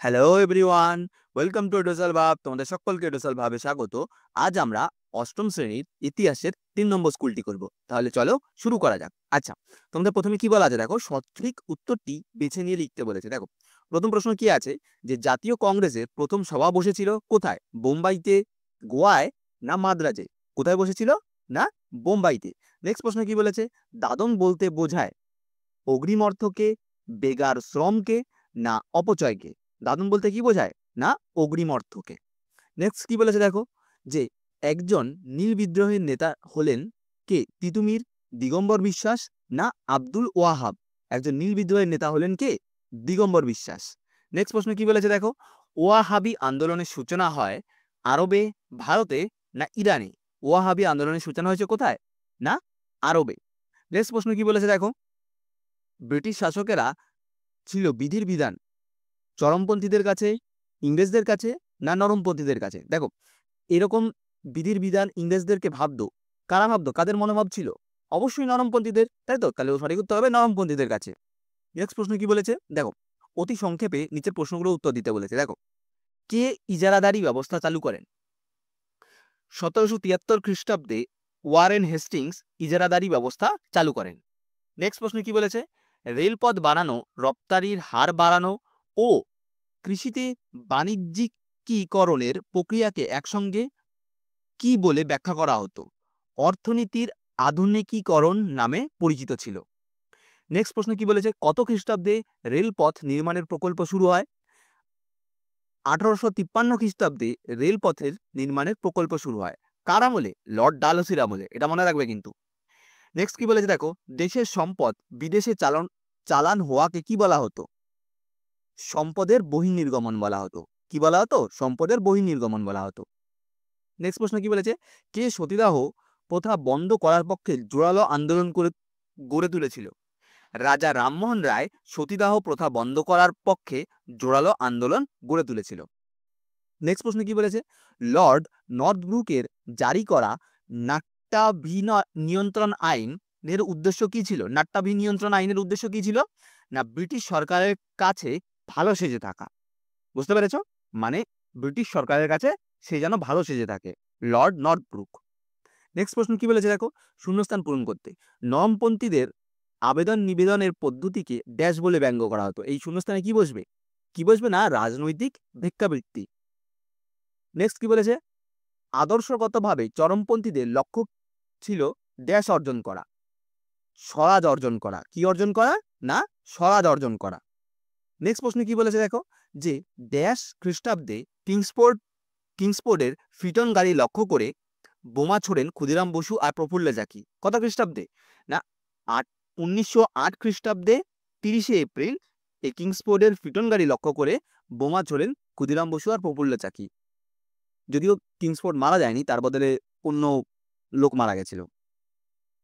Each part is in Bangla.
হ্যালো এভরিওয়ান, ওয়েলকাম টু এডোসাল ভাব। তোমাদের সকলকে এডোসাল ভাবে স্বাগত। আজ আমরা অষ্টম শ্রেণীর ইতিহাসের ৩ নম্বর স্কুলটি করব। তাহলে চলো শুরু করা যাক। আচ্ছা, তোমাদের প্রথমে কি বলা আছে দেখো, সঠিক উত্তরটি বেছে নিয়ে লিখতে বলেছে। দেখো, প্রথম প্রশ্ন কি আছে, যে জাতীয় কংগ্রেসের প্রথম সভা বসেছিল কোথায়? বোম্বাইতে, গোয়ায়, না মাদ্রাজে? কোথায় বসেছিল? না বোম্বাইতে। নেক্সট প্রশ্ন কি বলেছে, দাদন বলতে বোঝায় অগ্রিম অর্থকে, বেগার শ্রমকে, না অপচয়কে? দাদন বলতে কি বোঝায়? না অগ্রিম অর্থকে। নেক্সট কি বলেছে দেখো, যে একজন নীল বিদ্রোহের নেতা হলেন কে? তিতুমির, দিগম্বর বিশ্বাস, না আব্দুল ওয়াহাব? একজন নীল বিদ্রোহের নেতা হলেন কে? দিগম্বর বিশ্বাস। নেক্সট প্রশ্ন কি বলেছে দেখো, ওয়াহাবি আন্দোলনের সূচনা হয় আরবে, ভারতে, না ইরানে? ওয়াহাবি আন্দোলনের সূচনা হয়েছে কোথায়? না আরবে। নেক্সট প্রশ্ন কি বলেছে দেখো, ব্রিটিশ শাসকেরা ছিল বিধির বিধান চরমপন্থীদের কাছে, ইংরেজদের কাছে, না নরমপন্থীদের কাছে? দেখো, এরকম বিধির বিধান ইংরেজদেরকে ভাবতো, কারা ভাবতো, কাদের মনোভাব ছিল? অবশ্যই নরমপন্থীদের, তাই তো? তাহলে সঠিক উত্তর হবে নরমপন্থীদের কাছে। নেক্সট প্রশ্ন কি বলেছে দেখো, অতি সংক্ষেপে নিচের প্রশ্নগুলো উত্তর দিতে বলেছে। দেখো, কে ইজারাদারি ব্যবস্থা চালু করেন? 1773 খ্রিস্টাব্দে ওয়ারেন হেস্টিংস ইজারাদারি ব্যবস্থা চালু করেন। নেক্সট প্রশ্ন কি বলেছে, রেলপথ বাড়ানো, রপ্তানির হার বাড়ানো ও কৃষিতে বাণিজ্যিকীকরণের প্রক্রিয়াকে একসঙ্গে কি বলে ব্যাখ্যা করা হতো? অর্থনীতির আধুনিকীকরণ নামে পরিচিত ছিল। নেক্সট প্রশ্ন কি বলেছে, কত খ্রিস্টাব্দে রেলপথ নির্মাণের প্রকল্প শুরু হয়? 1853 খ্রিস্টাব্দে রেলপথের নির্মাণের প্রকল্প শুরু হয়। কার আমলে? লর্ড ডালহৌসির আমলে। এটা মনে রাখবে কিন্তু। নেক্সট কি বলেছে দেখো, দেশের সম্পদ বিদেশে চালান হওয়াকে কি বলা হতো? সম্পদের বহির্নির্গমন বলা হতো। কি বলা হতো? সম্পদের বহির্নির্গমন বলা হতো। নেক্সট প্রশ্ন কি বলেছে, কে সতীদাহ প্রথা বন্ধ করার পক্ষে জোরালো আন্দোলন করে গড়ে তুলেছিল? রাজা রামমোহন রায় সতীদাহ প্রথা বন্ধ করার পক্ষে জোরালো আন্দোলন গড়ে তুলেছিল। নেক্সট প্রশ্ন কি বলেছে, লর্ড নর্থব্রুকের জারি করা নিয়ন্ত্রণ আইনের উদ্দেশ্য কি ছিল? নিয়ন্ত্রণ আইনের উদ্দেশ্য কি ছিল? না ব্রিটিশ সরকারের কাছে ভালো সেজে থাকা। বুঝতে পেরেছ? মানে ব্রিটিশ সরকারের কাছে সে যেন ভালো সেজে থাকে, লর্ড নর্থব্রুক। নেক্সট প্রশ্ন কি বলেছে দেখো, শূন্যস্থান পূরণ করতে নরমপন্থীদের আবেদন নিবেদনের পদ্ধতিকে ড্যাশ বলে ব্যঙ্গ করা হতো। এই শূন্যস্থানে কি বসবে? কি বসবে? না রাজনৈতিক ভিক্ষাবৃত্তি। নেক্সট কি বলেছে, আদর্শগতভাবে চরমপন্থীদের লক্ষ্য ছিল ড্যাশ অর্জন করা, স্বরাজ অর্জন করা। কি অর্জন করা? না স্বরাজ অর্জন করা। নেক্সট প্রশ্ন কি বলেছে দেখো, যে ড্যাশ খ্রিস্টাব্দে কিংসফোর্ডের ফিটন গাড়ি লক্ষ্য করে বোমা ছোড়েন ক্ষুদিরাম বসু আর প্রফুল্ল চাকি। কত খ্রিস্টাব্দে? না 1908 খ্রিস্টাব্দে 30শে এপ্রিল এই কিংসফোর্ডের ফিটন গাড়ি লক্ষ্য করে বোমা ছোড়েন ক্ষুদিরাম বসু আর প্রফুল্ল চাকি। যদিও কিংসফোর্ড মারা যায়নি, তার বদলে অন্য লোক মারা গেছিল।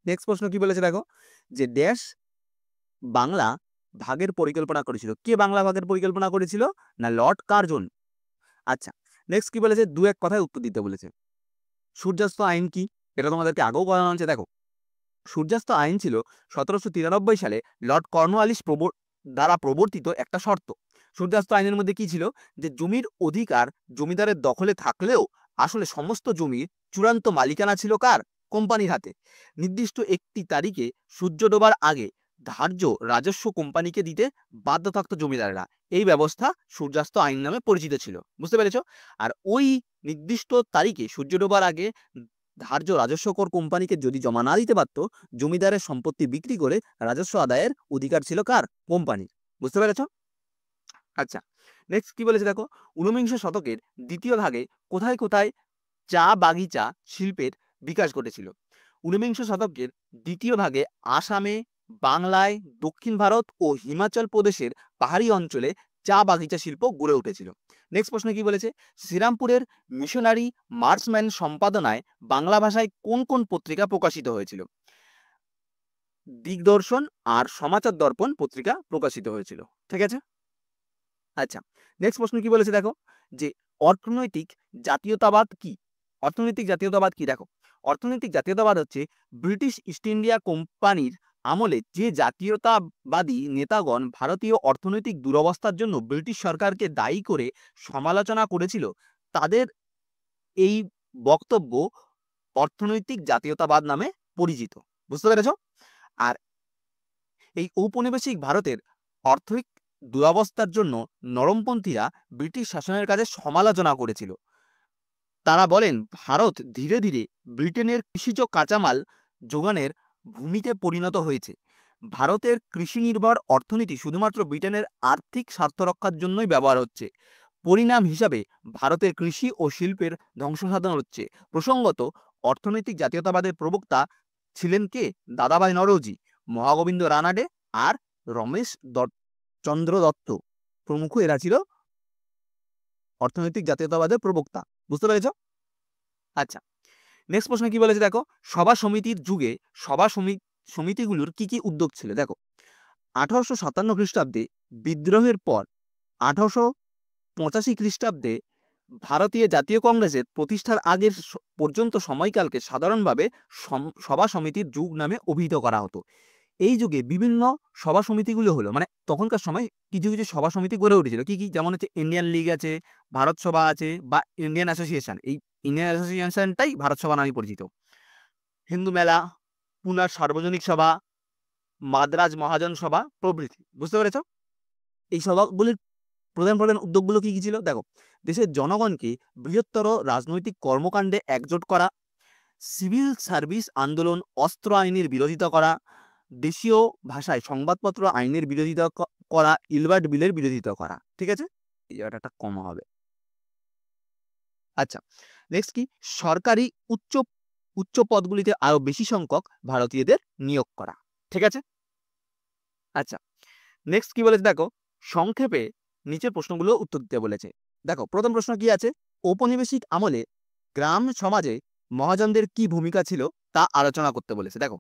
নেক্সট প্রশ্ন কি বলেছে দেখো, যে ড্যাশ বাংলা ভাগের পরিকল্পনা করেছিল। কে বাংলা ভাগের পরিকল্পনা করেছিল? না লর্ড কার্জন। আচ্ছা, নেক্সট কি বলেছে, দু এক কথায় উত্তর দিতে বলেছে। সূর্যাস্ত আইন কি? এটা তোমাদেরকে আগেও বলানো হয়েছে। দেখো, সূর্যাস্ত আইন ছিল 1793 সালে লর্ড কর্নওয়ালিস দ্বারা প্রবর্তিত একটা শর্ত। সূর্যাস্ত আইনের মধ্যে কি ছিল, যে জমির অধিকার জমিদারের দখলে থাকলেও আসলে সমস্ত জমির চূড়ান্ত মালিকানা ছিল কার? কোম্পানির হাতে। নির্দিষ্ট একটি তারিখে সূর্য ডোবার আগে ধার্য রাজস্ব কোম্পানিকে দিতে বাধ্য থাকতো জমিদারেরা। এই ব্যবস্থা সূর্যাস্ত আইন নামে পরিচিত ছিল। বুঝতে পেরেছ? আর ওই নির্দিষ্ট তারিখে সূর্য ডোবার আগে ধার্য রাজস্ব কর কোম্পানিকে যদি জমা না দিতে পারতো, জমিদারের সম্পত্তি বিক্রি করে রাজস্ব আদায়ের অধিকার ছিল কার? কোম্পানির। বুঝতে পেরেছ? আচ্ছা, নেক্সট কি বলেছে দেখো, ঊনবিংশ শতকের দ্বিতীয় ভাগে কোথায় কোথায় চা বাগিচা শিল্পের বিকাশ ঘটেছিল? ঊনবিংশ শতকের দ্বিতীয় ভাগে আসামে, বাংলায়, দক্ষিণ ভারত ও হিমাচল প্রদেশের পাহাড়ি অঞ্চলে চা বাগিচা শিল্প গড়ে উঠেছিল। নেক্সট প্রশ্ন কি বলেছে, শ্রীরামপুরের মিশনারি মার্সম্যান সম্পাদনায় বাংলা ভাষায় কোন কোন পত্রিকা প্রকাশিত হয়েছিল? দিগদর্শন আর সমাচার দর্পণ পত্রিকা প্রকাশিত হয়েছিল। ঠিক আছে? আচ্ছা, নেক্সট প্রশ্ন কি বলেছে দেখো, যে অর্থনৈতিক জাতীয়তাবাদ কি? অর্থনৈতিক জাতীয়তাবাদ কি? দেখো, অর্থনৈতিক জাতীয়তাবাদ হচ্ছে ব্রিটিশ ইস্ট ইন্ডিয়া কোম্পানির আমলে যে জাতীয়তাবাদী নেতাগণ ভারতীয় অর্থনৈতিক দুরবস্থার জন্য ব্রিটিশ সরকারকে দায়ী করে সমালোচনা করেছিল, তাদের এই বক্তব্য অর্থনৈতিক জাতীয়তাবাদ নামে পরিচিত। বুঝতে পেরেছ? আর এই ঔপনিবেশিক ভারতের অর্থনৈতিক দুরবস্থার জন্য নরমপন্থীরা ব্রিটিশ শাসনের কাছে সমালোচনা করেছিল। তারা বলেন ভারত ধীরে ধীরে ব্রিটেনের কৃষিজ কাঁচামাল যোগানের ভূমিতে পরিণত হয়েছে। ভারতের কৃষি নির্ভর অর্থনীতি শুধুমাত্র ব্রিটেনের আর্থিক স্বার্থ রক্ষার জন্যই ব্যবহার হচ্ছে। পরিণাম হিসাবে ভারতের কৃষি ও শিল্পের ধ্বংসসাধন হচ্ছে। প্রসঙ্গত, অর্থনৈতিক জাতীয়তাবাদের প্রবক্তা ছিলেন কে? দাদাভাই নওরোজি, মহাগোবিন্দ রানাডে আর রমেশ চন্দ্র দত্ত প্রমুখ এরা ছিল অর্থনৈতিক জাতীয়তাবাদের প্রবক্তা। বুঝতে পেরেছ? আচ্ছা, নেক্সট প্রশ্ন কি বলেছে দেখো, সভা সমিতির যুগে সভা সমিতিগুলোর কি কি উদ্যোগ ছিল? দেখো, 1857 খ্রিস্টাব্দে বিদ্রোহের পর 1885 খ্রিস্টাব্দে ভারতীয় জাতীয় কংগ্রেসের প্রতিষ্ঠার আগের পর্যন্ত সময়কালকে সাধারণভাবে সভা সমিতির যুগ নামে অভিহিত করা হতো। এই যুগে বিভিন্ন সভা সমিতিগুলো হলো, মানে তখনকার সময় কিছু কিছু সভা সমিতি গড়ে উঠেছিল। কি কি? যেমন হচ্ছে ইন্ডিয়ান লীগ আছে, ভারত সভা আছে, বা ইন্ডিয়ান অ্যাসোসিয়েশন। এই ইন্ডিয়ান অ্যাসোসিয়েশনটাই ভারত সভা নামে পরিচিত। হিন্দু মেলা, পুনার সার্বজনিক সভা, মাদ্রাজ মহাজন সভা প্রভৃতি। বুঝতে পেরেছ? এই সভাগুলির প্রধান প্রধান উদ্যোগগুলো কি কি ছিল? দেখো, দেশের জনগণকে বৃহত্তর রাজনৈতিক কর্মকাণ্ডে একজোট করা, সিভিল সার্ভিস আন্দোলন, অস্ত্র আইনের বিরোধিতা করা, দেশীয় ভাষায় সংবাদপত্র আইনের বিরোধিতা করা, ইলবার্ট বিলের বিরোধিতা করা। ঠিক আছে, এই জায়গাটা কম হবে। আচ্ছা, নেক্সট কি? সরকারি উচ্চ পদগুলিতে আরো বেশি সংখ্যক ভারতীয়দের নিয়োগ করা। ঠিক আছে। আচ্ছা, নেক্সট কি বলেছে দেখো, সংক্ষেপে নিচের প্রশ্নগুলো উত্তর দিতে বলেছে। দেখো, প্রথম প্রশ্ন কি আছে? ঔপনিবেশিক আমলে গ্রাম সমাজে মহাজনদের কি ভূমিকা ছিল তা আলোচনা করতে বলেছে। দেখো,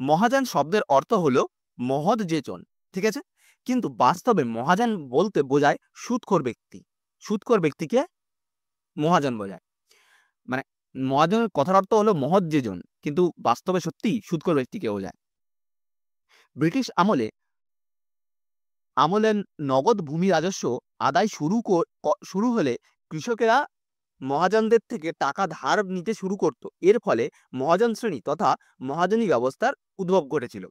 মহাজন শব্দের অর্থ হলো মহৎ যে জন। ঠিক আছে, কিন্তু বাস্তবে মহাজন বলতে বোঝায় সুদখোর ব্যক্তি। সুদখোর ব্যক্তিকে মহাজন বোঝায়। মানে মহাজনের কথার অর্থ হলো মহৎ যে জন, কিন্তু বাস্তবে সত্যি সুদখোর ব্যক্তিকে বোঝায়। ব্রিটিশ আমলে নগদ ভূমি রাজস্ব আদায় শুরু হলে কৃষকেরা মহাজনদের থেকে টাকা ধার নিতে শুরু করত। এর ফলে মহাজন শ্রেণী তথা মহাজনী ব্যবস্থার উদ্ভব ঘটেছিল।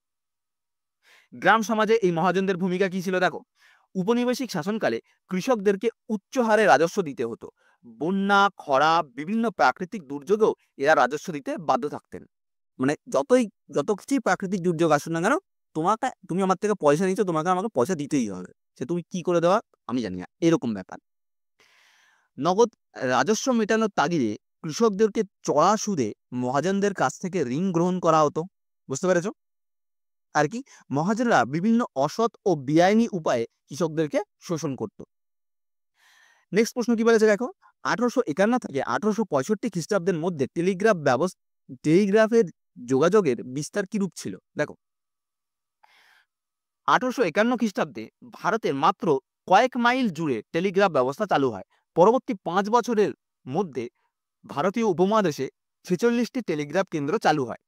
গ্রাম সমাজে এই মহাজনদের ভূমিকা কি ছিল? দেখো, উপনিবেশিক শাসনকালে কৃষকদেরকে উচ্চ হারে রাজস্ব দিতে হতো। বন্যা, খরা, বিভিন্ন প্রাকৃতিক দুর্যোগেও এরা রাজস্ব দিতে বাধ্য থাকতেন। মানে যত কিছুই প্রাকৃতিক দুর্যোগ আসুন না কেন, তুমি আমার থেকে পয়সা নিচ্ছ, আমাকে পয়সা দিতেই হবে। সে তুমি কি করে দেওয়া আমি জানি না, এরকম ব্যাপার। নগদ রাজস্ব মেটানোর তাগিদে কৃষকদেরকে চড়া সুদে মহাজনদের কাছ থেকে ঋণ গ্রহণ করা হতো। বুঝতে পেরেছ? আর কি, মহাজনরা বিভিন্ন অসৎ ও বেআইনি উপায়ে কৃষকদেরকে শোষণ করত। নেক্সট প্রশ্ন কি বলেছে দেখো, 1851 থেকে 1865 খ্রিস্টাব্দের মধ্যে টেলিগ্রাফের যোগাযোগের বিস্তার কি রূপ ছিল? দেখো, 1851 খ্রিস্টাব্দে ভারতের মাত্র কয়েক মাইল জুড়ে টেলিগ্রাফ ব্যবস্থা চালু হয়। পরবর্তী 5 বছরের মধ্যে ভারতীয় উপমহাদেশে 46টি টেলিগ্রাফ কেন্দ্র চালু হয়।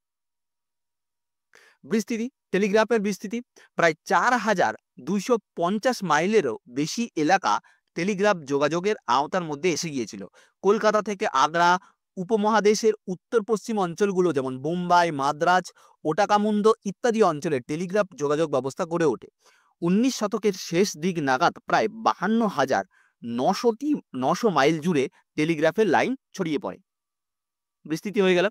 বিস্তৃতি, টেলিগ্রাফের বিস্তৃতি প্রায় 4250 মাইলেরও বেশি এলাকা টেলিগ্রাফ যোগাযোগের আওতার মধ্যে এসে গিয়েছিল। কলকাতা থেকে আগ্রা, উপমহাদেশের উত্তর পশ্চিম অঞ্চলগুলো যেমন বোম্বাই, মাদ্রাজ, ওটাকামুন্ড ইত্যাদি অঞ্চলে টেলিগ্রাফ যোগাযোগ ব্যবস্থা গড়ে ওঠে। 19 শতকের শেষ দিক নাগাদ প্রায় 52,900 মাইল জুড়ে টেলিগ্রাফের লাইন ছড়িয়ে পড়ে। বিস্তৃতি হয়ে গেল।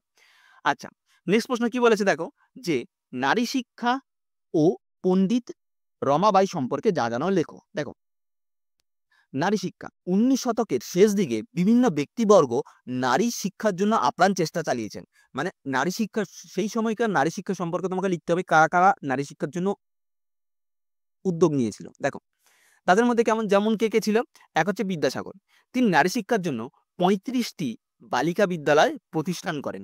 আচ্ছা, নেক্সট প্রশ্ন কি বলেছে দেখো, যে নারী শিক্ষা ও পণ্ডিত রমাবাই সম্পর্কে যা জানো লেখো। দেখো, নারী শিক্ষা 19 শতকের শেষ দিকে বিভিন্ন ব্যক্তিবর্গ নারী শিক্ষার জন্য আপ্রাণ চেষ্টা চালিয়েছেন। মানে নারী শিক্ষা, সেই সময়কার নারী শিক্ষা সম্পর্কে তোমাকে লিখতে হবে কারা কারা নারী শিক্ষার জন্য উদ্যোগ নিয়েছিল। দেখো, তাদের মধ্যে যেমন কে কে ছিল? এক হচ্ছে বিদ্যাসাগর, তিনি নারী শিক্ষার জন্য 35টি বালিকা বিদ্যালয় প্রতিষ্ঠান করেন।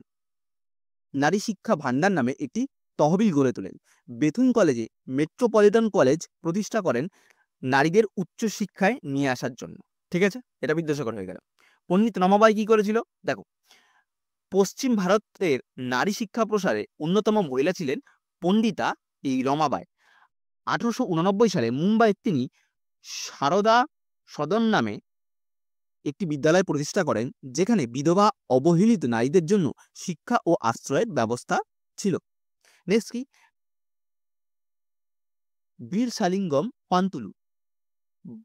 নারী শিক্ষা ভান্ডার নামে একটি তহবিল গড়ে তোলেন। বেথুন কলেজে মেট্রোপলিটন কলেজ প্রতিষ্ঠা করেন নারীদের উচ্চ শিক্ষায় নিয়ে আসার জন্য। ঠিক আছে, এটা বিদ্যাসাগর হয়ে গেল। পণ্ডিত রমাবাই কি করেছিল? দেখো, পশ্চিম ভারতের নারী শিক্ষা প্রসারে অন্যতম মহিলা ছিলেন পণ্ডিতা এই রমাবাই 1889 সালে মুম্বাইয়ে তিনি সারদা সদন নামে একটি বিদ্যালয় প্রতিষ্ঠা করেন, যেখানে বিধবা অবহেলিত নারীদের জন্য শিক্ষা ও আশ্রয়ের ব্যবস্থা ছিল। নেক্সট কি, বীর সালিঙ্গম পান্তুলু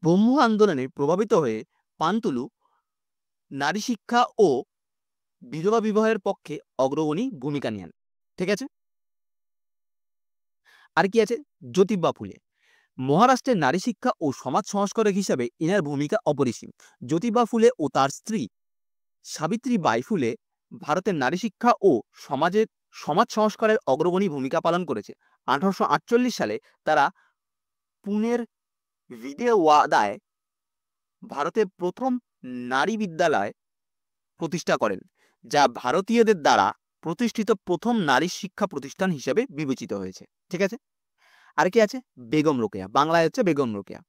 ব্রহ্ম আন্দোলনে প্রভাবিত হয়ে পান্তুলু নারী শিক্ষা ও বিধবা বিবাহের পক্ষে অগ্রগণী ভূমিকা নেন। ঠিক আছে, আর কি আছে, জ্যোতিবা ফুলে মহারাষ্ট্রের নারী শিক্ষা ও সমাজ সংস্কারক হিসাবে এনার ভূমিকা অপরিসীম। জ্যোতিবা ফুলে ও তার স্ত্রী সাবিত্রীবাই ফুলে ভারতের নারী শিক্ষা ও সমাজ সংস্কারের অগ্রগণী ভূমিকা পালন করেছে। 1848 সালে তারা পুনের ভিদেওয়াদায় ভারতের প্রথম নারী বিদ্যালয় প্রতিষ্ঠা করেন, যা ভারতীয়দের দ্বারা প্রতিষ্ঠিত প্রথম নারী শিক্ষা প্রতিষ্ঠান হিসেবে বিবেচিত হয়েছে। ঠিক আছে, আর কি আছে, বেগম রোকেয়া, বাংলায় হচ্ছে বেগম রোকেয়া।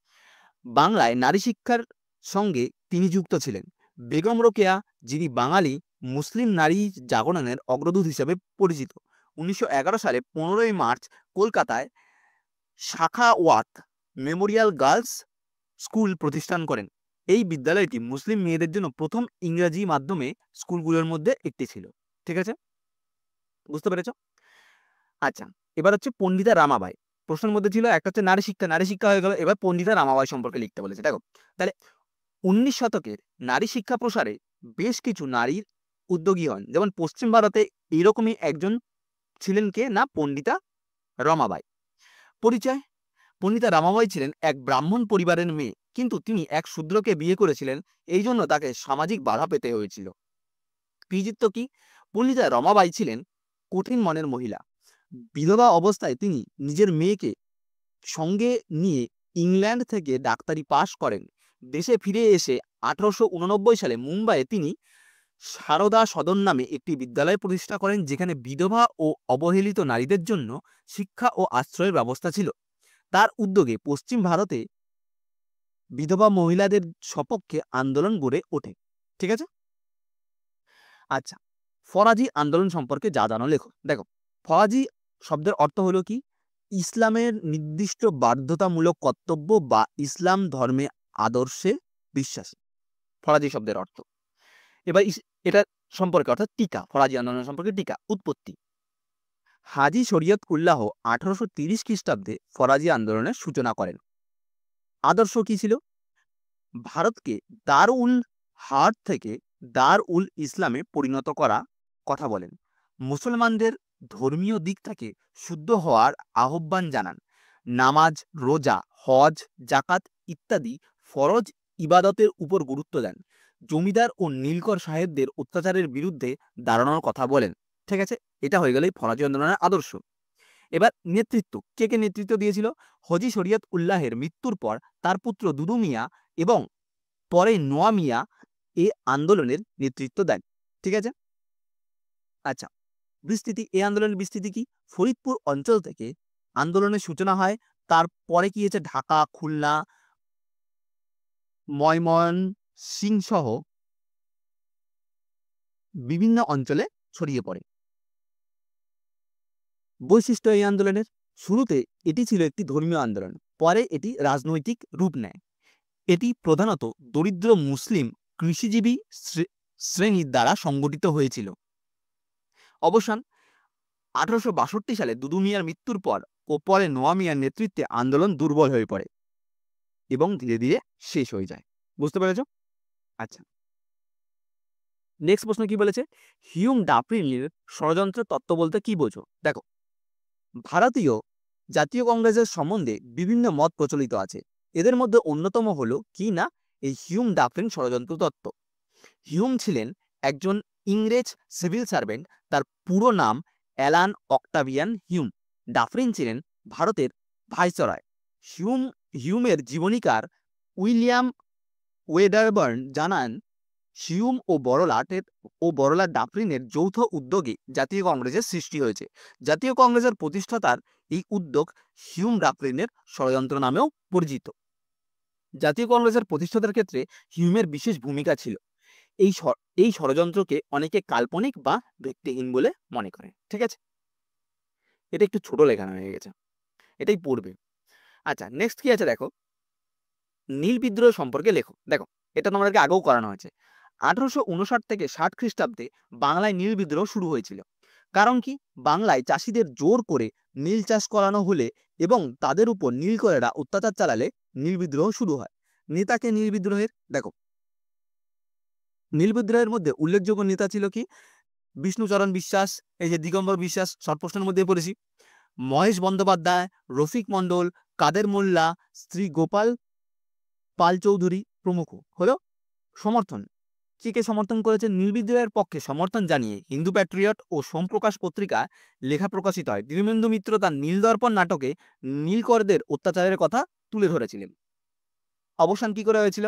বাংলায় নারী শিক্ষার সঙ্গে তিনি যুক্ত ছিলেন। বেগম রোকেয়া, যিনি বাঙালি মুসলিম নারী জাগরণের অগ্রদূত হিসেবে পরিচিত, 1911 সালে 15ই মার্চ কলকাতায় শাখাওয়াত মেমোরিয়াল গার্লস স্কুল প্রতিষ্ঠান করেন। এই বিদ্যালয়টি মুসলিম মেয়েদের জন্য প্রথম ইংরেজি মাধ্যমে স্কুলগুলোর মধ্যে একটি ছিল। ঠিক আছে, বুঝতে পেরেছ? আচ্ছা, এবার হচ্ছে পণ্ডিতা রামাবাই। প্রশ্নের মধ্যে ছিল একটা হচ্ছে নারী শিক্ষা হয়ে গেল, এবার পণ্ডিতা রামাবাই সম্পর্কে লিখতে বলেছে। দেখো তাহলে 19 শতকের নারী শিক্ষা প্রসারে বেশ কিছু নারীর উদ্যোগী হন, যেমন পশ্চিম ভারতে এইরকমই একজন ছিলেন কে না, পণ্ডিতা রমাবাই। পরিচয়, পণ্ডিতা রামাবাই ছিলেন এক ব্রাহ্মণ পরিবারের মেয়ে, কিন্তু তিনি এক শূদ্রকে বিয়ে করেছিলেন, এই জন্য তাকে সামাজিক বাধা পেতে হয়েছিল। কৃতিত্ব কি, পণ্ডিতা রমাবাই ছিলেন কঠিন মনের মহিলা। বিধবা অবস্থায় তিনি নিজের মেয়েকে সঙ্গে নিয়ে ইংল্যান্ড থেকে ডাক্তারি পাশ করেন। দেশে ফিরে এসে 1889 সালে মুম্বাইয়ে তিনি সারদা সদন নামে একটি বিদ্যালয় প্রতিষ্ঠা করেন, যেখানে বিধবা ও অবহেলিত নারীদের জন্য শিক্ষা ও আশ্রয়ের ব্যবস্থা ছিল। তার উদ্যোগে পশ্চিম ভারতে বিধবা মহিলাদের সপক্ষে আন্দোলন গড়ে ওঠে। ঠিক আছে, আচ্ছা, ফরাজি আন্দোলন সম্পর্কে যা জানো লেখো। দেখো, ফরাজি শব্দের অর্থ হলো কি, ইসলামের নির্দিষ্ট বাধ্যতামূলক কর্তব্য বা ইসলাম ধর্মে আদর্শে বিশ্বাসী, ফরাজি শব্দের অর্থ। এবার এটা সম্পর্কে অর্থাৎ টিকা, ফরাজি আন্দোলন সম্পর্কে টিকা। উৎপত্তি, হাজি শরিয়ত উল্লাহ 1830 খ্রিস্টাব্দে ফরাজি আন্দোলনের সূচনা করেন। আদর্শ কি ছিল, ভারতকে দারুল হার্ব থেকে দারুল ইসলামে পরিণত করা কথা বলেন। মুসলমানদের ধর্মীয় দিক থেকে শুদ্ধ হওয়ার আহ্বান জানান। নামাজ, রোজা, হজ, জাকাত ইত্যাদি ফরজ ইবাদতের উপর গুরুত্ব দেন। জমিদার ও নীলকর সাহেবদের অত্যাচারের বিরুদ্ধে দাঁড়ানোর কথা বলেন। ঠিক আছে, এটা হয়ে গেল ফরাজি আন্দোলনের আদর্শ। এবার নেতৃত্ব, কে কে নেতৃত্ব দিয়েছিল, হাজি শরিয়ত উল্লাহের মৃত্যুর পর তার পুত্র দুদু মিয়া এবং পরে নোয়া মিয়া এই আন্দোলনের নেতৃত্ব দেন। ঠিক আছে, আচ্ছা, বিস্তৃতি, এই আন্দোলনের বিস্তৃতি কি, ফরিদপুর অঞ্চল থেকে আন্দোলনের সূচনা হয়, তারপরে কি হয়েছে ঢাকা, খুলনা, ময়মনসিংহ সহ বিভিন্ন অঞ্চলে ছড়িয়ে পড়ে। বৈশিষ্ট্য এই আন্দোলনের, শুরুতে এটি ছিল একটি ধর্মীয় আন্দোলন, পরে এটি রাজনৈতিক রূপ নেয়। এটি প্রধানত দরিদ্র মুসলিম কৃষিজীবী শ্রেণীর দ্বারা সংগঠিত হয়েছিল। অবসান, 1862 সালে দুদু মিয়ার মৃত্যুর পর ও পরে নোয়া মিয়ার নেতৃত্বে আন্দোলন দুর্বল হয়ে পড়ে এবং ধীরে ধীরে শেষ হয়ে যায়। বুঝতে পেরেছ? আচ্ছা, নেক্সট প্রশ্ন কি বলেছে, হিউম ডাফরিনের ষড়যন্ত্র তত্ত্ব বলতে কি বোঝো? দেখো, ভারতীয় জাতীয় কংগ্রেসের সম্বন্ধে বিভিন্ন মত প্রচলিত আছে। এদের মধ্যে অন্যতম হলো কি না, এই হিউম ডাফরিন ষড়যন্ত্র তত্ত্ব। হিউম ছিলেন একজন ইংরেজ সিভিল সার্ভেন্ট, তার পুরো নাম অ্যালান অক্টাভিয়ান হিউম। ডাফরিন ছিলেন ভারতের ভাইসরয়। হিউমের জীবনীকার উইলিয়াম ওয়েডারবার্ন জানান, হিউম ও বড়লাট ডাফরিনের যৌথ উদ্যোগে জাতীয় কংগ্রেসের সৃষ্টি হয়েছে। জাতীয় কংগ্রেসের প্রতিষ্ঠাতার এই উদ্যোগ হিউম ডাফরিনের ষড়যন্ত্র নামেও পরিচিত। জাতীয় কংগ্রেসের প্রতিষ্ঠাতার ক্ষেত্রে হিউমের বিশেষ ভূমিকা ছিল। এই ষড়যন্ত্রকে অনেকে কাল্পনিক বা ভিত্তিহীন বলে মনে করে। ঠিক আছে, এটা একটু ছোট লেখানো হয়ে গেছে, এটাই পড়বে। আচ্ছা, নেক্সট কি আছে দেখো, নীল বিদ্রোহ সম্পর্কে লেখো। দেখো, এটা তোমাদেরকে আগেও করানো হয়েছে। 1859 থেকে 60 খ্রিস্টাব্দে বাংলায় নীল বিদ্রোহ শুরু হয়েছিল। কারণ কি, বাংলায় চাষিদের জোর করে নীল চাষ করানো হলে এবং তাদের উপর নীলকরেরা অত্যাচার চালালে নীল বিদ্রোহ শুরু হয়। নেতাকে নীল বিদ্রোহের, দেখো নীল বিদ্রোহের মধ্যে উল্লেখযোগ্য নেতা ছিল কি, বিষ্ণুচরণ বিশ্বাস, এই যে দিগম্বর বিশ্বাস শর্ট প্রশ্নের মধ্যে পড়েছি, মহেশ বন্দ্যোপাধ্যায়, রফিক মন্ডল, কাদের মোল্লা, শ্রী গোপাল পাল চৌধুরী প্রমুখ হলো সমর্থন। কে সমর্থন করেছে? নীল বিদ্রোহের পক্ষে সমর্থন জানিয়ে হিন্দু প্যাট্রিয়ট ও সোমপ্রকাশ পত্রিকা লেখা প্রকাশিত হয়। দীনবন্ধু মিত্র তার নীল দর্পণ নাটকে নীলকরদের অত্যাচারের কথা তুলে ধরেছিলেন। অবসান কি করে হয়েছিল?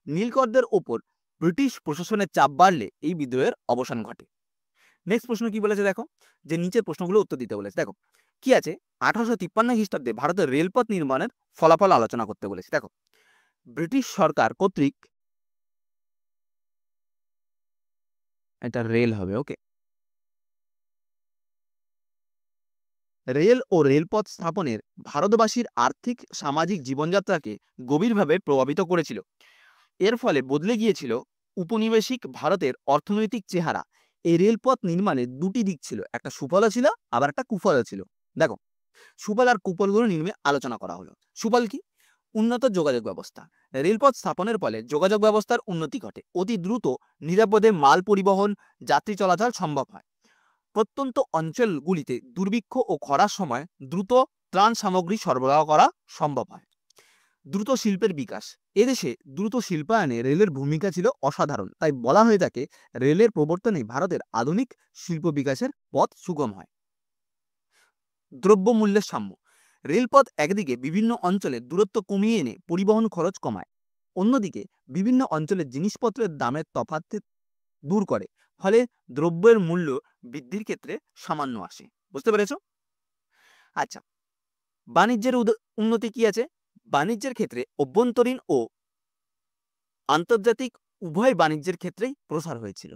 নীলকরদের ওপর ব্রিটিশ প্রশাসনের চাপ বাড়লে এই বিদ্রোহের অবসান ঘটে। নেক্সট প্রশ্ন কি বলেছে দেখো, যে নিচের প্রশ্নগুলো উত্তর দিতে বলেছে। দেখো কি আছে, 1853 খ্রিস্টাব্দে ভারতের রেলপথ নির্মাণের ফলাফল আলোচনা করতে বলেছে। দেখো, ব্রিটিশ সরকার কর্তৃক, এটা রেল হবে, ওকে, রেল ও রেলপথ স্থাপনের ভারতবাসীর আর্থিক সামাজিক জীবনযাত্রাকে গভীরভাবে প্রভাবিত করেছিল। এর ফলে বদলে গিয়েছিল উপনিবেশিক ভারতের অর্থনৈতিক চেহারা। এই রেলপথ নির্মাণের দুটি দিক ছিল, একটা সুফল ছিল আবার একটা কুফল ছিল। দেখো, সুফল আর কুফলগুলো নিয়ে আলোচনা করা হলো। সুফল কি? উন্নত যোগাযোগ ব্যবস্থা। রেলপথ স্থাপনের ফলে যোগাযোগ ব্যবস্থার উন্নতি ঘটে, অতি দ্রুত নিরাপদে মাল পরিবহন, যাত্রী চলাচল সম্ভব হয়। প্রত্যন্ত অঞ্চলগুলিতে দুর্ভিক্ষ ও খরার সময় দ্রুত ত্রাণ সামগ্রী সরবরাহ করা সম্ভব হয়। দ্রুত শিল্পের বিকাশ। এদেশে দ্রুত শিল্পায়নে রেলের ভূমিকা ছিল অসাধারণ, তাই বলা হয়ে থাকে রেলের প্রবর্তনে ভারতের আধুনিক শিল্প বিকাশের পথ সুগম হয়। দ্রব্যমূল্যের সাম্য। রেলপথ একদিকে বিভিন্ন অঞ্চলের দূরত্ব কমিয়ে এনে পরিবহন খরচ কমায়, অন্যদিকে বিভিন্ন অঞ্চলের জিনিসপত্রের দামের তফাৎ দূর করে, ফলে দ্রব্যের মূল্য বৃদ্ধির ক্ষেত্রে সামান্য আসে। বুঝতে পেরেছ? আচ্ছা, বাণিজ্যের উন্নতি কি আছে? বাণিজ্যের ক্ষেত্রে অভ্যন্তরীণ ও আন্তর্জাতিক উভয় বাণিজ্যের ক্ষেত্রেই প্রসার হয়েছিল।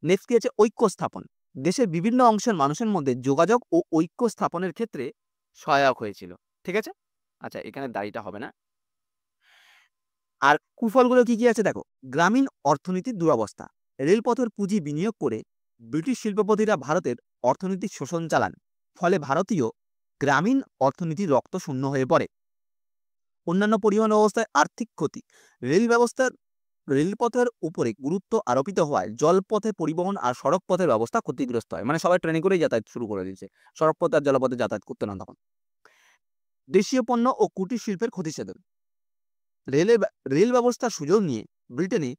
নেক্সট কি আছে? ঐক্য স্থাপন। দেশের বিভিন্ন অংশের মানুষের মধ্যে যোগাযোগ ও ঐক্য স্থাপনের ক্ষেত্রে সহায়ক হয়েছিল। ঠিক আছে? আচ্ছা, এখানে দায়ীটা হবে না। আর কুফলগুলো কি কি আছে দেখো, গ্রামীণ অর্থনীতির দুরবস্থা। রেলপথের পুঁজি বিনিয়োগ করে ব্রিটিশ শিল্পপতিরা ভারতের অর্থনৈতিক শোষণ চালান, ফলে ভারতীয় গ্রামীণ অর্থনীতি রক্ত শূন্য হয়ে পড়ে। অন্যান্য পরিবহন ব্যবস্থায় আর্থিক ক্ষতি। রেলপথের উপরে গুরুত্ব আরোপিত হওয়ায় জলপথে পরিবহন আর সড়ক পথের ব্যবস্থা ক্ষতিগ্রস্ত হয়, মানে সবাই ট্রেনে করেই যাতায়াত শুরু করে দিয়েছে, সড়ক পথে আর জলপথে যাতায়াত করতে না তখন। দেশীয় পণ্য ও কুটির শিল্পের ক্ষতিসাধন। রেল ব্যবস্থার সুযোগ নিয়ে ব্রিটেনে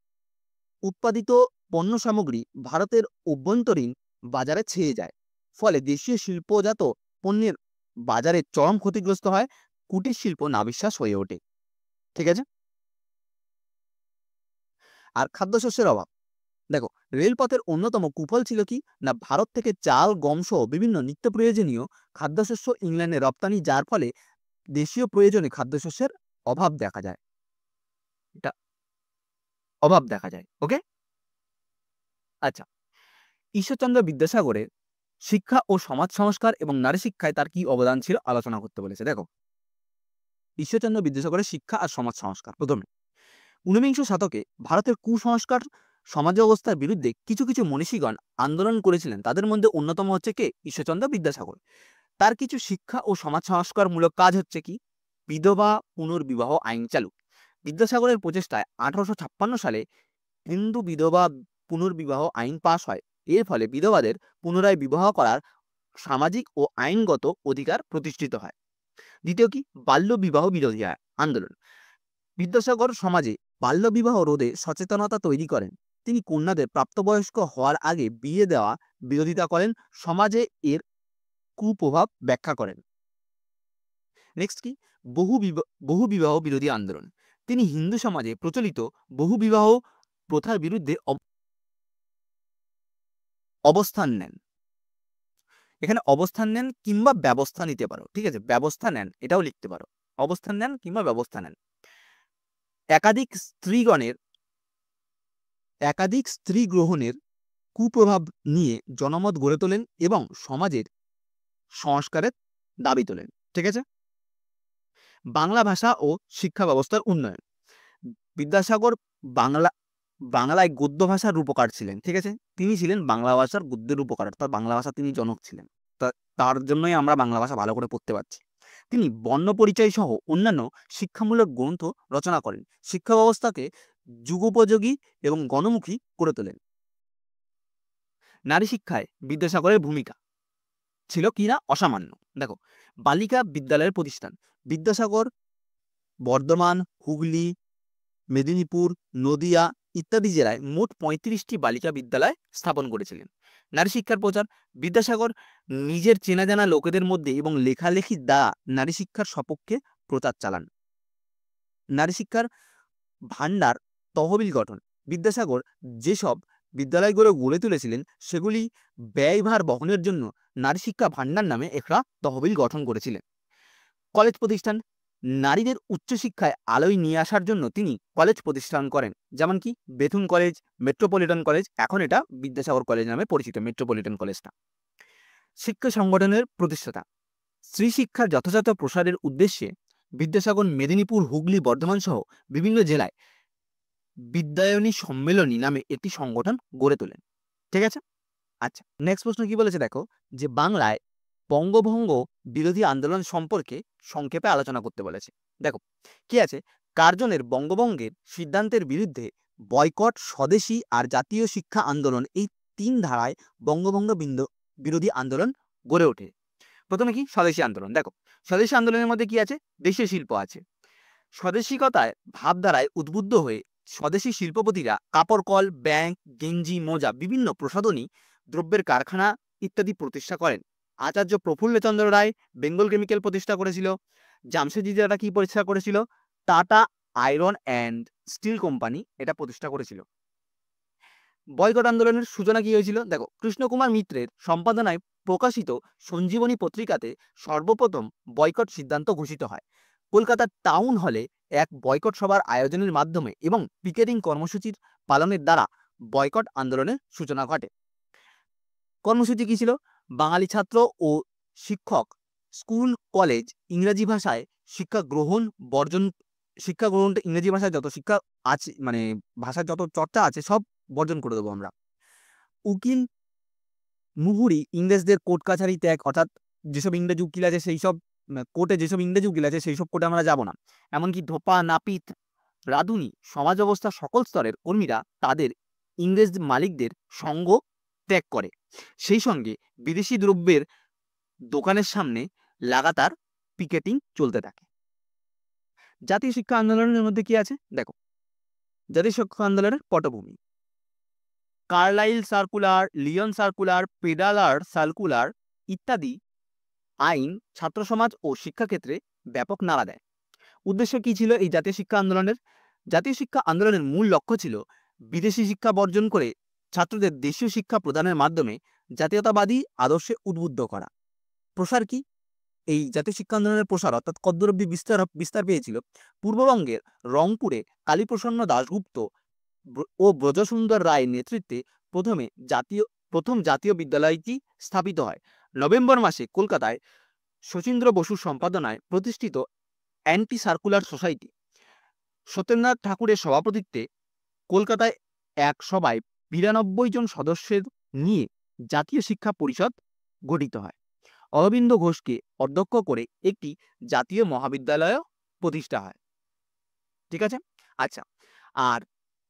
উৎপাদিত পণ্য সামগ্রী ভারতের অভ্যন্তরীণ বাজারে ছেয়ে যায়, ফলে দেশীয় শিল্পজাত পণ্যের বাজারে চরম ক্ষতিগ্রস্ত হয়, কুটির শিল্প নাবিশ্বাস হয়ে ওঠে। ঠিক আছে? আর খাদ্যশস্যের অভাব। দেখো, রেলপথের অন্যতম কুফল ছিল কি না, ভারত থেকে চাল, গম সহ বিভিন্ন নিত্য প্রয়োজনীয় খাদ্যশস্য ইংল্যান্ডে রপ্তানি, যার ফলে দেশীয় প্রয়োজনে খাদ্যশস্যের অভাব দেখা যায়। এটা অভাব দেখা যায়। ওকে, আচ্ছা, ঈশ্বরচন্দ্র বিদ্যাসাগরের শিক্ষা ও সমাজ সংস্কার এবং নারী শিক্ষায় তার কি অবদান ছিল আলোচনা করতে বলেছে। দেখো, ঈশ্বরচন্দ্র বিদ্যাসাগরের শিক্ষা আর সমাজ সংস্কার। প্রথমে, ঊনবিংশ শতকে ভারতের কুসংস্কার সমাজ ব্যবস্থার বিরুদ্ধে কিছু কিছু মনীষীগণ আন্দোলন করেছিলেন। তাদের মধ্যে অন্যতম হচ্ছে কে? ঈশ্বরচন্দ্র বিদ্যাসাগর। তার কিছু শিক্ষা ও সমাজ সংস্কারমূলক কাজ হচ্ছে কি? বিধবা পুনর্বিবাহ আইন চালু। বিদ্যাসাগরের প্রচেষ্টায় 1856 সালে হিন্দু বিধবা পুনর্বিবাহ আইন পাশ হয়। এর ফলে বিধবাদের পুনরায় বিবাহ করার সামাজিক ও আইনগত অধিকার প্রতিষ্ঠিত হয়। দ্বিতীয় কি? বাল্য বিবাহ বিরোধী আন্দোলন। বিদ্যাসাগর সমাজে বাল্যবিবাহ রোধে সচেতনতা তৈরি করেন। তিনি কন্যাদের প্রাপ্তবয়স্ক হওয়ার আগে বিয়ে দেওয়া বিরোধিতা করেন, সমাজে এর কুপ্রভাব ব্যাখ্যা করেন। নেক্সট কি? বহু বিবাহ বিরোধী আন্দোলন। তিনি হিন্দু সমাজে প্রচলিত বহু বিবাহ প্রথার বিরুদ্ধে অবস্থান নেন। এখানে অবস্থান নেন কিংবা ব্যবস্থা নিতে পারো। ঠিক আছে, ব্যবস্থা নেন এটাও লিখতে পারো, অবস্থান নেন কিংবা ব্যবস্থা নেন। একাধিক স্ত্রী গ্রহণের কুপ্রভাব নিয়ে জনমত গড়ে তোলেন এবং সমাজের সংস্কারের দাবি তোলেন। ঠিক আছে? বাংলা ভাষা ও শিক্ষা ব্যবস্থার উন্নয়ন। বিদ্যাসাগর বাংলায় গদ্য ভাষার রূপকার ছিলেন। ঠিক আছে? তিনি ছিলেন বাংলা ভাষার গদ্যের রূপকার, অর্থাৎ বাংলা ভাষার তিনি জনক ছিলেন। তার জন্যই আমরা বাংলা ভাষা ভালো করে পড়তে পারছি। তিনি বর্ণপরিচয় সহ অন্যান্য শিক্ষামূলক গ্রন্থ রচনা করেন, শিক্ষা ব্যবস্থাকে যুগোপযোগী এবং গণমুখী করে তোলেন। নারী শিক্ষায় বিদ্যাসাগরের ভূমিকা ছিল কিনা অসামান্য। দেখো, বালিকা বিদ্যালয়ের প্রতিষ্ঠান। বিদ্যাসাগর বর্ধমান, হুগলি, মেদিনীপুর, নদিয়া ইত্যাদি জেলায় মোট 35টি বালিকা বিদ্যালয় স্থাপন করেছিলেন। নারী শিক্ষার প্রচার। বিদ্যাসাগর নিজের চেনা জানা লোকেদের মধ্যে এবং লেখালেখির দ্বারা নারী শিক্ষার সপক্ষে প্রচার চালান। নারী শিক্ষার ভান্ডার তহবিল গঠন। বিদ্যাসাগর যেসব বিদ্যালয়গুলো গড়ে তুলেছিলেন সেগুলি ব্যয়ভার বহনের জন্য নারী শিক্ষা ভান্ডার নামে একটা তহবিল গঠন করেছিলেন। কলেজ প্রতিষ্ঠান। নারীদের উচ্চশিক্ষায় আলোয় নিয়ে আসার জন্য তিনি কলেজ প্রতিষ্ঠান করেন, যেমন কি বেথুন কলেজ, মেট্রোপলিটন কলেজ। এখন এটা বিদ্যাসাগর কলেজ নামে পরিচিত, মেট্রোপলিটন কলেজটা। শিক্ষা সংগঠনের প্রতিষ্ঠাতা। স্ত্রী শিক্ষার যথাযথ প্রসারের উদ্দেশ্যে বিদ্যাসাগর মেদিনীপুর, হুগলি, বর্ধমান সহ বিভিন্ন জেলায় বিদ্যায়নী সম্মেলনী নামে একটি সংগঠন গড়ে তোলেন। ঠিক আছে? আচ্ছা, নেক্সট প্রশ্ন কি বলেছে দেখো, যে বাংলায় বঙ্গভঙ্গ বিরোধী আন্দোলন সম্পর্কে সংক্ষেপে আলোচনা করতে বলেছে। দেখো কি আছে, কার্জনের বঙ্গভঙ্গের সিদ্ধান্তের বিরুদ্ধে বয়কট, স্বদেশী আর জাতীয় শিক্ষা আন্দোলন, এই 3 ধারায় বঙ্গভঙ্গ বিরোধী আন্দোলন গড়ে ওঠে। প্রথমে কি স্বদেশী আন্দোলন। দেখো, স্বদেশী আন্দোলনের মধ্যে কি আছে, দেশীয় শিল্প আছে। স্বদেশিকতায় ভাবধারায় উদ্বুদ্ধ হয়ে স্বদেশী শিল্পপতিরা কাপড় কল, ব্যাংক, গেঞ্জি, মোজা, বিভিন্ন প্রসাধনী দ্রব্যের কারখানা ইত্যাদি প্রতিষ্ঠা করেন। আচার্য প্রফুল্লচন্দ্র রায় বেঙ্গল কেমিক্যাল প্রতিষ্ঠা করেছিল। জামশেদজি টাটা কি প্রতিষ্ঠা করেছিল, tata iron and steel company এটা প্রতিষ্ঠা করেছিল। বয়কট আন্দোলনের সূচনা কি হয়েছিল, দেখো কৃষ্ণকুমার মিত্রের সম্পাদনায় প্রকাশিত সঞ্জীবনী পত্রিকাতে সর্বপ্রথম বয়কট সিদ্ধান্ত ঘোষিত হয়। কলকাতার টাউন হলে এক বয়কট সভার আয়োজনের মাধ্যমে এবং পিকেটিং কর্মসূচির পালনের দ্বারা বয়কট আন্দোলনের সূচনা ঘটে। কর্মসূচি কি ছিল, বাঙালি ছাত্র ও শিক্ষক স্কুল কলেজ ইংরেজি ভাষায় শিক্ষা গ্রহণ ইংরেজি ভাষায় যত শিক্ষা আছে, মানে ভাষার যত চর্চা আছে সব বর্জন করে দেবো আমরা। উকিল মুহুরি ইংরেজদের কোর্ট কাছারি ত্যাগ, অর্থাৎ যেসব ইংরেজ উকিল আছে সেই সব কোর্টে, যেসব ইংরেজ উকিল আছে সেই সব কোর্টে আমরা যাব না। এমনকি ধোপা, নাপিত, রাঁধুনি, সমাজ ব্যবস্থা সকল স্তরের কর্মীরা তাদের ইংরেজ মালিকদের সঙ্গ ত্যাগ করে। সেই সঙ্গে বিদেশি দ্রব্যের দোকানের সামনে লাগাতার পিকেটিং চলতে থাকে। জাতীয় শিক্ষা আন্দোলনের মধ্যে কি আছে, দেখো জাতীয় শিক্ষা আন্দোলনের পটভূমি। Carlyle circular, Lyon circular, Pedlar circular ইত্যাদি আইন ছাত্র সমাজ ও শিক্ষাক্ষেত্রে ব্যাপক নাড়া দেয়। উদ্দেশ্য কি ছিল এই জাতীয় শিক্ষা আন্দোলনের? জাতীয় শিক্ষা আন্দোলনের মূল লক্ষ্য ছিল বিদেশি শিক্ষা বর্জন করে ছাত্রদের দেশীয় শিক্ষা প্রদানের মাধ্যমে জাতীয়তাবাদী আদর্শে উদ্বুদ্ধ করা। প্রসার কি, এই জাতীয় শিক্ষা আন্দোলনের প্রসার অর্থাৎ কদ্দূরব্দি বিস্তার পেয়েছিল, পূর্ববঙ্গের রংপুরে কালীপ্রসন্ন দাশগুপ্ত ও ব্রজসুন্দর রায়ের নেতৃত্বে প্রথম জাতীয় বিদ্যালয়টি স্থাপিত হয়। নভেম্বর মাসে কলকাতায় শচীন্দ্র বসুর সম্পাদনায় প্রতিষ্ঠিত অ্যান্টি সার্কুলার সোসাইটি সত্যেন্দ্রনাথ ঠাকুরের সভাপতিত্বে কলকাতায় এক সভায় 92 জন সদস্যের নিয়ে জাতীয় শিক্ষা পরিষদ গঠিত হয়। অরবিন্দ ঘোষকে অধ্যক্ষ করে একটি জাতীয় মহাবিদ্যালয় প্রতিষ্ঠা হয়। ঠিক আছে? আচ্ছা, আর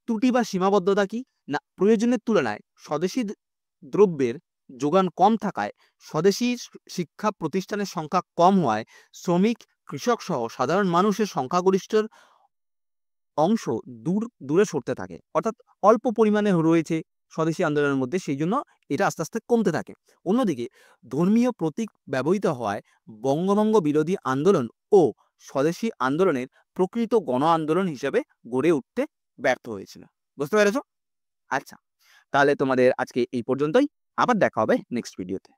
ত্রুটি বা সীমাবদ্ধতা কি না, প্রয়োজনের তুলনায় স্বদেশী দ্রব্যের যোগান কম থাকায়, স্বদেশী শিক্ষা প্রতিষ্ঠানের সংখ্যা কম হওয়ায় শ্রমিক, কৃষক সহ সাধারণ মানুষের সংখ্যাগরিষ্ঠ অংশ দূরে সরতে থাকে, অর্থাৎ অল্প পরিমাণে রয়েছে স্বদেশী আন্দোলনের মধ্যে, সেই জন্য এটা আস্তে আস্তে কমতে থাকে। অন্যদিকে ধর্মীয় প্রতীক ব্যবহৃত হওয়ায় বঙ্গভঙ্গ বিরোধী আন্দোলন ও স্বদেশী আন্দোলনের প্রকৃত গণ আন্দোলন হিসেবে গড়ে উঠতে ব্যর্থ হয়েছিল। বুঝতে পেরেছ? আচ্ছা, তাহলে তোমাদের আজকে এই পর্যন্তই, আবার দেখা হবে নেক্সট ভিডিওতে।